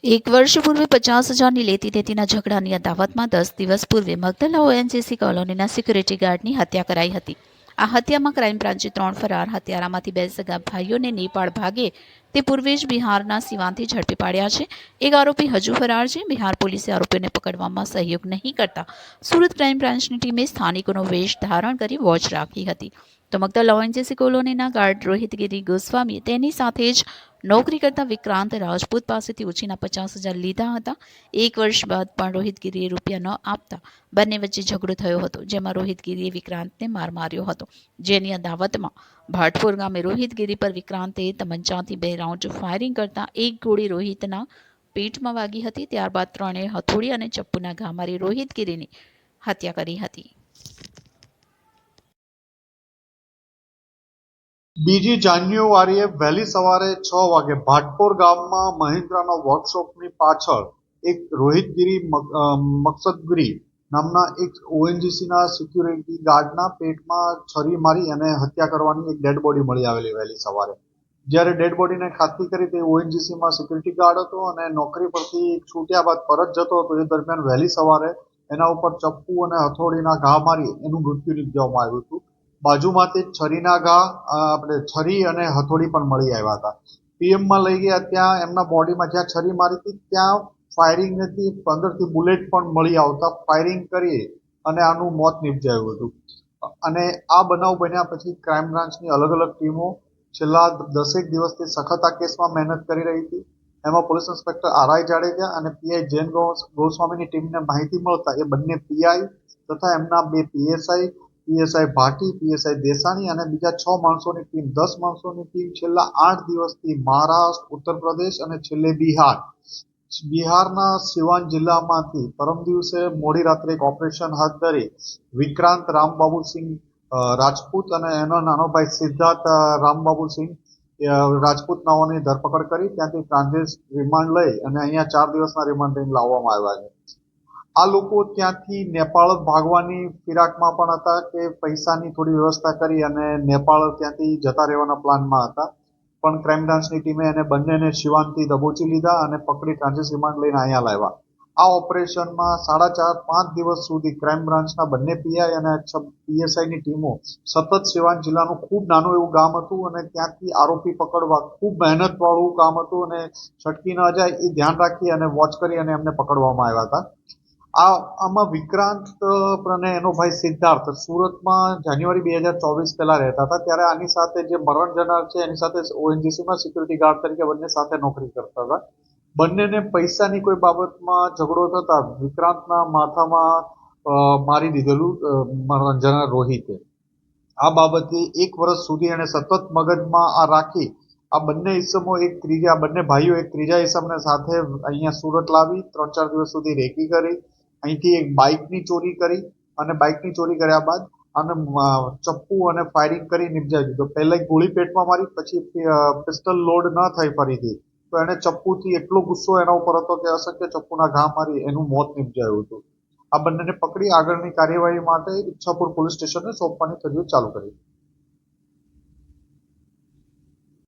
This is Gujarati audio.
એક વર્ષ પૂર્વે 50,000ની લેતી દેતીના ઝઘડાની અદાવતમાં 10 દિવસ પૂર્વે મગદલા ઓએનજીસી કોલોનીના સિક્યુરિટી ગાર્ડની હત્યા કરાઈ હતી. આ હત્યામાં ક્રાઇમ બ્રાન્ચે 3 ફરાર હત્યારામાંથી 2 સગા ભાઈઓને નેપાળ ભાગે તે પૂર્વે જ બિહારના સિવાનથી ઝડપી પાડ્યા છે. એક આરોપી હજુ ફરાર છે. બિહાર પોલીસે આરોપીઓને પકડવામાં સહયોગ નહીં કરતા સુરત ક્રાઇમ બ્રાન્ચની ટીમે સ્થાનિકોનો વેશ ધારણ કરી વોચ રાખી હતી. તો મગદલા ઓએનજીસી કોલોનીના ગાર્ડ રોહિતગીરી ગોસ્વામીએ તેની સાથે જ નોકરી કરતા વિક્રાંત રાજપૂત પાસેથી ઉછીના 50,000 લીધા હતા. એક વર્ષ બાદ પણ રોહિતગીરીએ રૂપિયા ન આપતા બંને વચ્ચે ઝઘડો થયો હતો, જેમાં રોહિતગીરીએ વિક્રાંતને માર માર્યો હતો. જેની અદાવતમાં ભાટપુર ગામે રોહિતગીરી પર વિક્રાંતે તમંચાથી 2 રાઉન્ડ ફાયરિંગ કરતા એક ગોળી રોહિતના પેટમાં વાગી હતી. ત્યારબાદ ત્રણેય હથોડી અને ચપ્પુના ઘા મારી રોહિતગીરીની હત્યા કરી હતી. બીજી જાન્યુઆરીએ વહેલી સવારે 6 વાગે ભાટપોર ગામમાં મહિન્દ્રાના વર્કશોપની પાછળ એક રોહિતગીરી મકસદગીરી નામના એક ઓએનજીસીના સિક્યુરિટી ગાર્ડના પેટમાં છરી મારી અને હત્યા કરવાની એક ડેડ બોડી મળી આવેલી વહેલી સવારે. જ્યારે ડેડ બોડીને ખાતરી કરી તે ઓએનજીસીમાં સિક્યુરિટી ગાર્ડ હતો અને નોકરી પરથી છૂટ્યા બાદ પરત જતો હતો. એ દરમિયાન વહેલી સવારે એના ઉપર ચપ્પુ અને હથોડીના ઘા મારી એનું મૃત્યુ નિપજાવવામાં આવ્યું હતું. બાજુમાંથી છરીના ઘા, આપણે છરી અને હથોડી પણ મળી આવ્યા હતા. પીએમમાં લઈ ગયા, ત્યાં એમના બોડીમાં જ્યાં છરી મારી હતી ત્યાં ફાયરિંગથી અંદરથી બુલેટ પણ મળી આવતા ફાયરિંગ કરી અને આનું મોત નિપજાયું હતું. અને આ બનાવ બન્યા પછી ક્રાઇમ બ્રાન્ચની અલગ અલગ ટીમો છેલ્લા 10 દિવસથી સખત આ કેસમાં મહેનત કરી રહી હતી. એમાં પોલીસ ઇન્સ્પેક્ટર આરઆઈ જાડેજા અને પીઆઈ જૈન ગોસ્વામીની ટીમને માહિતી મળતા એ બંને પીઆઈ તથા એમના 2 પીએસઆઈ ભાટી, પીએસઆઈ દેસાણી અને બીજા 6 માણસોની ટીમ, 10 માણસોની ટીમ છેલ્લા 8 દિવસથી મહારાષ્ટ્ર, ઉત્તર પ્રદેશ અને છેલ્લે બિહારના સિવાન જિલ્લામાંથી પરમ દિવસે મોડી રાત્રે એક ઓપરેશન હાથ ધરી વિક્રાંત રામબાબુસિંહ રાજપૂત અને એનો નાનો ભાઈ સિદ્ધાર્થ રામબાબુસિંહ રાજપૂત નાઓની ધરપકડ કરી ત્યાંથી ટ્રાન્ઝિટ રિમાન્ડ લઈ અને અહીંયા 4 દિવસના રિમાન્ડ લઈને લાવવામાં આવ્યા છે. આ લોકો ત્યાંથી નેપાળ ભાગવાની ફિરાકમાં પણ હતા કે પૈસાની થોડી વ્યવસ્થા કરી અને નેપાળ ત્યાંથી જતા રહેવાના પ્લાનમાં હતા. પણ ક્રાઇમ બ્રાન્ચની ટીમે એને બંનેને શિવાનથી દબોચી લીધા અને પકડી ટ્રાન્ઝિટ રિમાન્ડ લઈને અહીંયા લાવ્યા. આ ઓપરેશનમાં 4.5-5 દિવસ સુધી ક્રાઇમ બ્રાન્ચના બંને પીઆઈ અને પીએસઆઈની ટીમો સતત સિવાન જિલ્લાનું ખૂબ નાનું એવું ગામ હતું અને ત્યાંથી આરોપી પકડવા ખૂબ મહેનતવાળું કામ હતું અને છટકી ન જાય એ ધ્યાન રાખી અને વોચ કરી અને એમને પકડવામાં આવ્યા હતા. આમાં વિક્રાંત અને એનો ભાઈ સિદ્ધાર્થ સુરતમાં જાન્યુઆરી 2024 પહેલા રહેતા હતા. ત્યારે આની સાથે જે મરણ જનાર છે એની સાથે ઓએનજીસીમાં સિક્યુરિટી ગાર્ડ તરીકે બંને સાથે નોકરી કરતા હતા. બંનેને પૈસાની કોઈ બાબતમાં ઝઘડો થતા વિક્રાંતના માથામાં મારી દીધેલું મરણ જનાર રોહિતે. આ બાબતે 1 વર્ષ સુધી એને સતત મગજમાં આ રાખી આ બંને ભાઈઓ એક ત્રીજા ઈસમને સાથે અહીંયા સુરત લાવી 3-4 દિવસ સુધી રેકી કરી. અહીંથી એક બાઇકની ચોરી કરી અને બાઇકની ચોરી કર્યા બાદ અને ચપ્પુ અને ફાયરિંગ કરી નિપજાવી દીધો. પહેલા એક ગોળી પેટમાં મારી, પછી પિસ્તલ લોડ ન થઈ ફરીથી તો એને ચપ્પુથી એટલો ગુસ્સો એના ઉપર હતો કે અશક્ય ચપ્પુના ઘા મારી એનું મોત નિપજાયું હતું. આ બંનેને પકડી આગળની કાર્યવાહી માટે ઈચ્છાપુર પોલીસ સ્ટેશને સોંપવાની તજવીજ ચાલુ કરી.